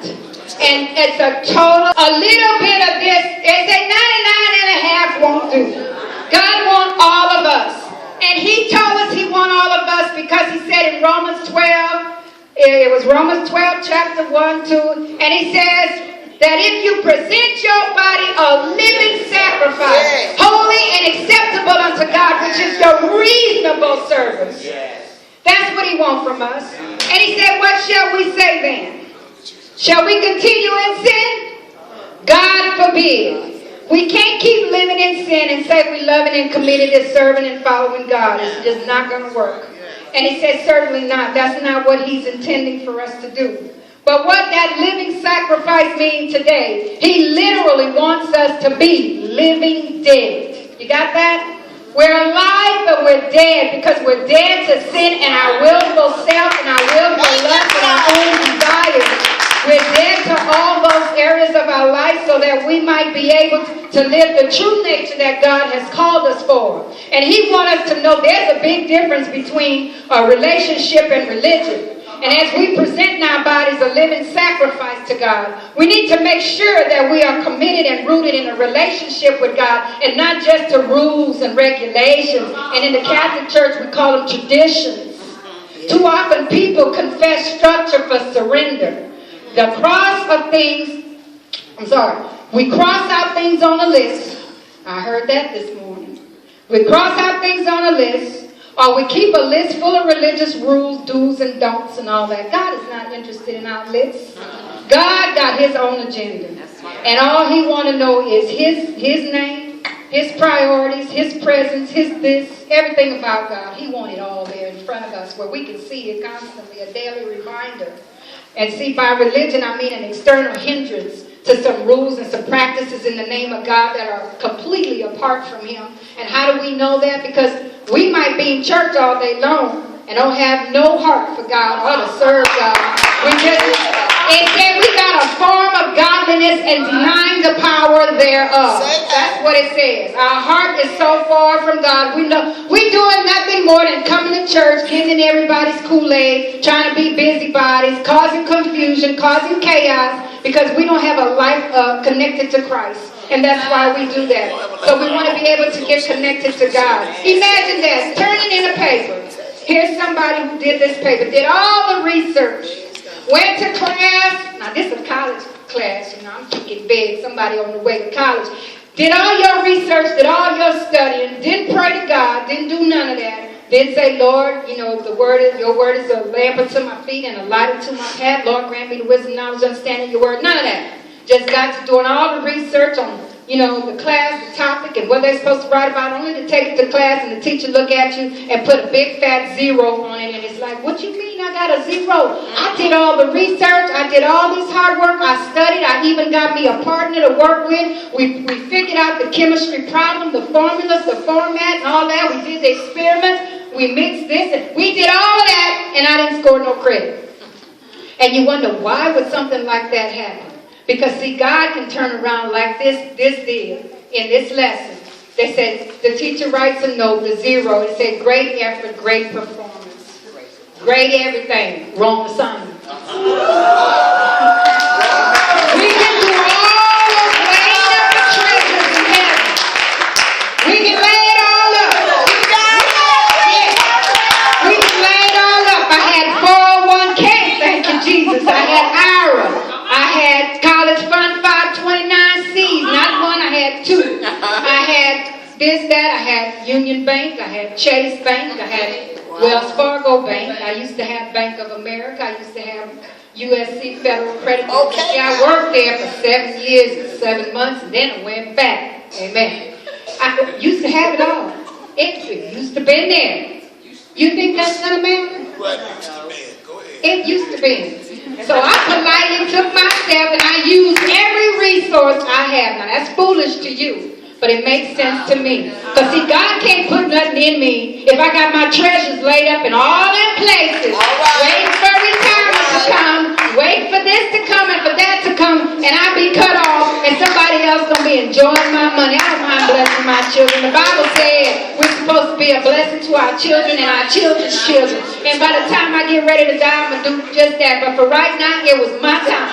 And it's a little bit of this. They say 99.5 won't do. God wants all of us. And he told us he wants all of us because he said in Romans 12, it was Romans 12, chapter 1, 2, and he says that if you present your body a living sacrifice, holy and acceptable unto God, which is your reasonable service. That's what he wants from us. And he said, what shall we say then? Shall we continue in sin? God forbid. We can't keep living in sin and say we're loving and committed to serving and following God. It's just not going to work. And he said, certainly not. That's not what he's intending for us to do. But what that living sacrifice means today, he literally wants us to be living dead. You got that? We're alive, but we're dead because we're dead to sin and our willful self and our willful lust and our own desires. We're dead to all those areas of our life so that we might be able to live the true nature that God has called us for. And he wants us to know there's a big difference between a relationship and religion. And as we present our bodies a living sacrifice to God, we need to make sure that we are committed and rooted in a relationship with God and not just to rules and regulations. And in the Catholic Church, we call them traditions. Too often people confess structure for surrender. The cross of things, we cross out things on a list. I heard that this morning. We cross out things on a list, or we keep a list full of religious rules, do's and don'ts and all that. God is not interested in our lists. God got his own agenda. And all he wants to know is his name, his priorities, his presence, his this, everything about God. He wants it all there in front of us where we can see it constantly, a daily reminder. And see, by religion, I mean an external hindrance to some rules and some practices in the name of God that are completely apart from him. And how do we know that? Because we might be in church all day long and don't have no heart for God or to serve God. Instead, we got a form of godliness and denying the power thereof. That's what it says. Our heart is so far from God. We know we're doing nothing more than coming to church, getting everybody's Kool-Aid, trying to be busybodies, causing confusion, causing chaos, because we don't have a life connected to Christ. And that's why we do that. So we want to be able to get connected to God. Imagine this, turning in a paper. Here's somebody who did this paper, did all the research, went to class. Now this is a college class, I'm kicking big, somebody on the way to college. Did all your research, did all your studying, didn't pray to God, didn't do none of that. Didn't say, Lord, your word is a lamp unto my feet and a light unto my path. Lord, grant me the wisdom, knowledge, understanding your word. None of that. Just got to doing all the research on, the class, the topic, and what they're supposed to write about, only to take it to class and the teacher look at you and put a big fat 0 on it. And it's like, what you mean I got a 0? I did all the research. I did all this hard work. I studied. I even got me a partner to work with. We figured out the chemistry problem, the formulas, the format, and all that. We did the experiments. We mixed this. And we did all of that, and I didn't score no credit. And you wonder, why would something like that happen? Because, see, God can turn around like this did in this lesson. They said, the teacher writes a note, the 0. It said, great effort, great performance. Great everything, wrong assignment. We can do all of laying up the treasures in heaven. We can lay it all up. We can lay it all up. I had 401k, thank you, Jesus. I had IRA. I had college fund 529Cs, not one, I had 2. I had this, that, I had Union Bank, I had Chase Bank, I had Wells Fargo Bank, I used to have Bank of America, I used to have USC Federal Credit Union. Okay. I worked there for 7 years and 7 months, and then I went back. Amen. I used to have it all. It used to be there. You think that's not America? It used to be. So I politely took my step and I used every resource I have. Now that's foolish to you, but it makes sense to me. Because see, God can't put nothing in me if I got my treasures laid up in all them places, waiting for retirement to come, waiting for this to come and for that to come, and I be cut off and somebody else going to be enjoying my money. I don't mind blessing my children. The Bible said we're supposed to be a blessing to our children and our children's children. And by the time I get ready to die, I'm going to do just that. But for right now, it was my time.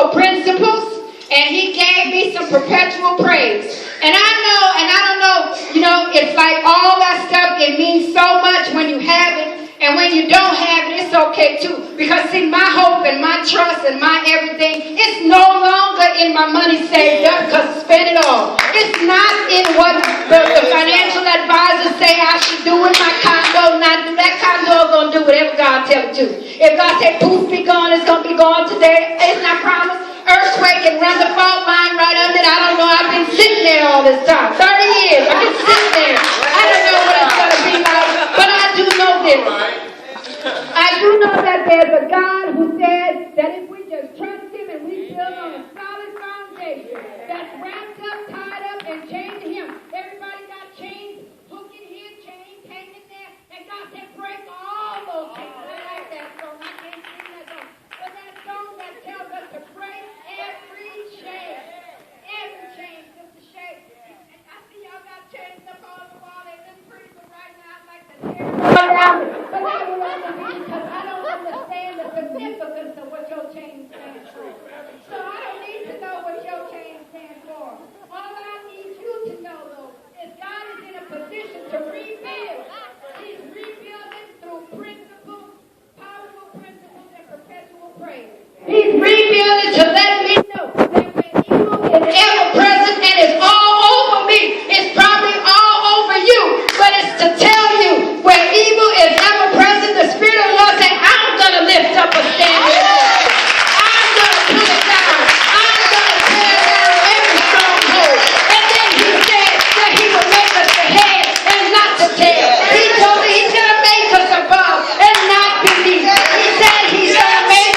for principles, and he gave me some perpetual praise. And I don't know, it's like all that stuff, it means so much when you have it. And when you don't have it, it's okay too. Because see, my hope and my trust and my everything, it's no longer in my money saved up because spend it all. It's not in what the financial advisors say I should do in my condo. Not do that condo, going to do whatever God tells it to. If God said poof, be gone, it's going to be gone today. It's not promised. Earthquake and run the fault line right under it. I don't know. I've been sitting there all this time. 30 years. I've been sitting there. I don't know what it's going to be like, but I do know this. I do know that there's a God who says that if we just trust him and we build on a solid foundation that's wrapped up, tied up, and chained to him. Everybody got chains, hooking here, chains hanging there, and God said break all those chains. I like that song. I can't sing that song. But that song that tells us to break every chain. Every chain, just a shake. And I see y'all got chains up on the wall. They've been pretty, but right now I'd like to tear them down. But I don't understand because I don't understand the significance of what your chain stands for. So I don't need to know what your chain stands for. All I need you to know, though, is God is in a position to rebuild. He's rebuilding through principles, powerful principles, and perpetual praise. He's rebuilding to let me know that when evil is ever present and is all over me, it's probably all over you, but it's to tell you where evil is ever present, the Spirit of the Lord said, I'm going to lift up a standard. I'm going to pull it down. I'm going to tear down every stronghold. And then he said that he would make us the head and not the tail. He told me he's going to make us above and not beneath. He said he's going to make,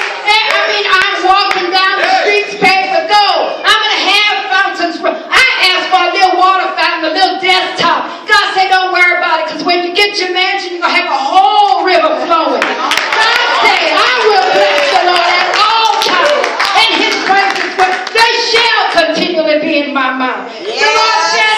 I'm walking down the streets paved with gold. I'm going to have fountains. I asked for a little water fountain, a little desktop. God said, don't worry about it, because when you get your mansion, you're going to have a whole river flowing. God said, I will bless the Lord at all times, and his praises, they shall continually be in my mouth. The Lord said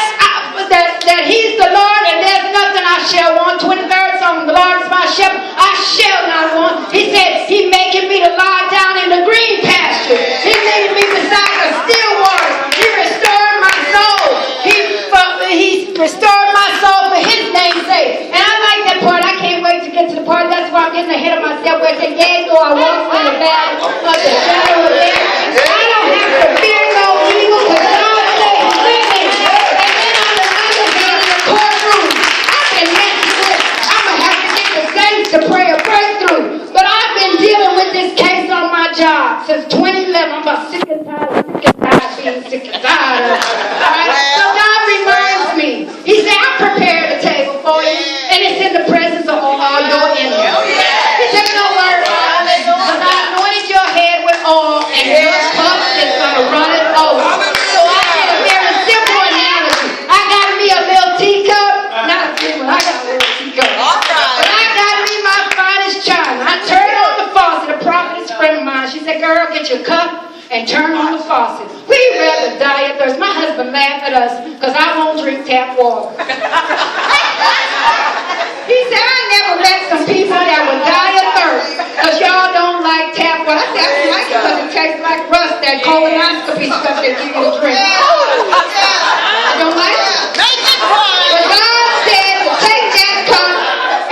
that he's the Lord, and there's nothing I shall want. 23rd song, the Lord is my shepherd, I shall not want. He said, he making me to lie down in the green pasture. He leading me beside the still waters. He restored my soul. He restored my soul for his name's sake. And I like that part. I can't wait to get to the part. That's why I'm getting ahead of myself. Where it says, yea, though I walk in the valley of the shadow of death, I don't have to fear no evil, because God says he's with me. And then on the other hand, in the courtroom, I've been messing with. I'm going to have to get the saints to pray a breakthrough. But I've been dealing with this case on my job since 2011. I'm about sick and tired of being sick and tired of it. All right? So God reminds me. He said, I prepared a table for you, and it's in the presence of all your enemies. He said, don't worry about it, because I anointed your head with oil, and your cup is going to run it over. So I did a very simple analogy. I got me a little teacup. Not a big one. I got a little teacup. But I got me my finest china. I turned on the faucet. A prophetess friend of mine, she said, girl, get your cup and turn on the faucet. We'd rather die of thirst. My husband laughed at us because I won't drink tap water. He said, I never met some people that would die of thirst because y'all don't like tap water. I said, I don't like it because it tastes like rust, that colonoscopy stuff they give you to drink. I don't like it. But God said to take that cup,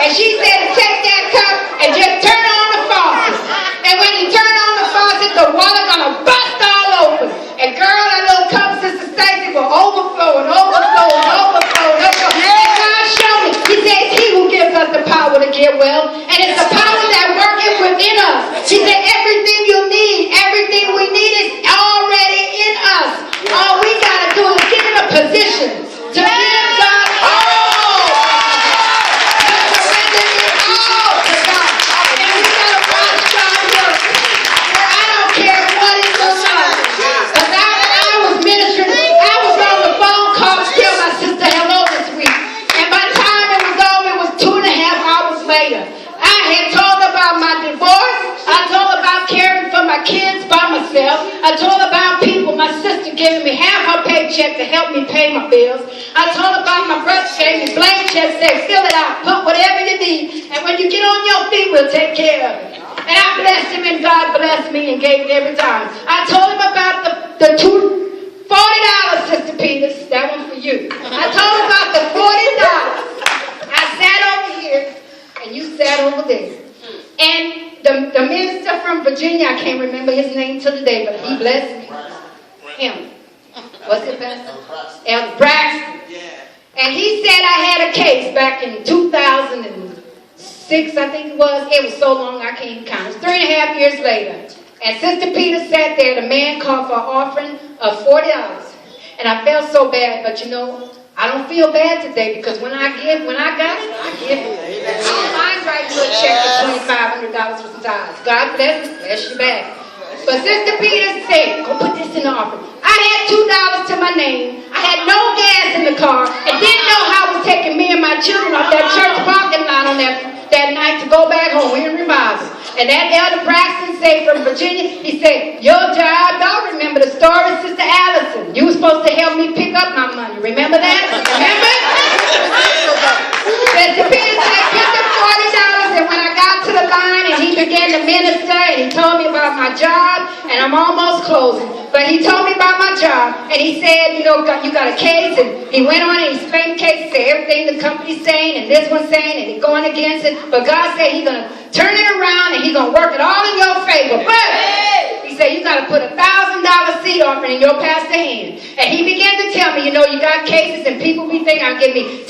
and she said to take that cup and just turn on the faucet. And when you turn on the faucet, the water gonna bust all open. And girl, that little cup, Sister Stacy, will overflow and overflow and overflow and overflow. And God showed me. He says he who gives us the power to get well. And it's the power that working within us. He said everything you need, everything we need is already in us. All we gotta do is get in a position to give God all. To surrender it all to God. And we gotta watch God work. I don't care what it looks like. Because I was ministering. I was on the phone call to tell my sister hello this week. And by the time it was over, it was 2.5 hours later. I had told her about my divorce. I told her about caring for my kids by myself. I told her about people, my sister giving me half her paycheck to help me pay my bills. I told her about my brother gave me blank checks, said fill it out, put whatever you need, and when you get on your feet, we'll take care of it. And I blessed him, and God blessed me and gave it every time. I told him about the $40, Sister Peters. That one for you. I told him about the $40. I sat over here, and you sat over there. And the minister from Virginia, I can't remember his name till today, but he blessed me. Him. What's it, Pastor? Elder Braxton. And he said I had a case back in 2006, I think it was. It was so long I can't even count. It was 3.5 years later. And Sister Peter sat there. The man called for an offering of $40. And I felt so bad, but you know, I don't feel bad today because when I got it, I give it. I don't mind writing you a check for $2,500 for some tithes. God bless you back. But Sister Peter said, go put this in the offering. I had $2 to my name. I had no gas in the car and didn't know how I was taking me and my children off that church parking lot on that night to go back home. We in revival. And that Elder Braxton said from Virginia, he said, your job, y'all remember the story, Sister Allison. You were supposed to help me pick up my money. Remember that? Remember? Sister Peter said, get the $40. And when I got to the line and he began to minister and he told me about my job, and I'm almost closing, but he told me about my job and he said, you know, you got a case, and he went on and he explained the case, said everything the company's saying and this one's saying and he's going against it, but God said he's going to turn it around and he's going to work it all in your favor. But he said you got to put $1,000 seed offering in your pastor's hand. And he began to tell me, you know, you got cases and people be thinking I'm giving me 10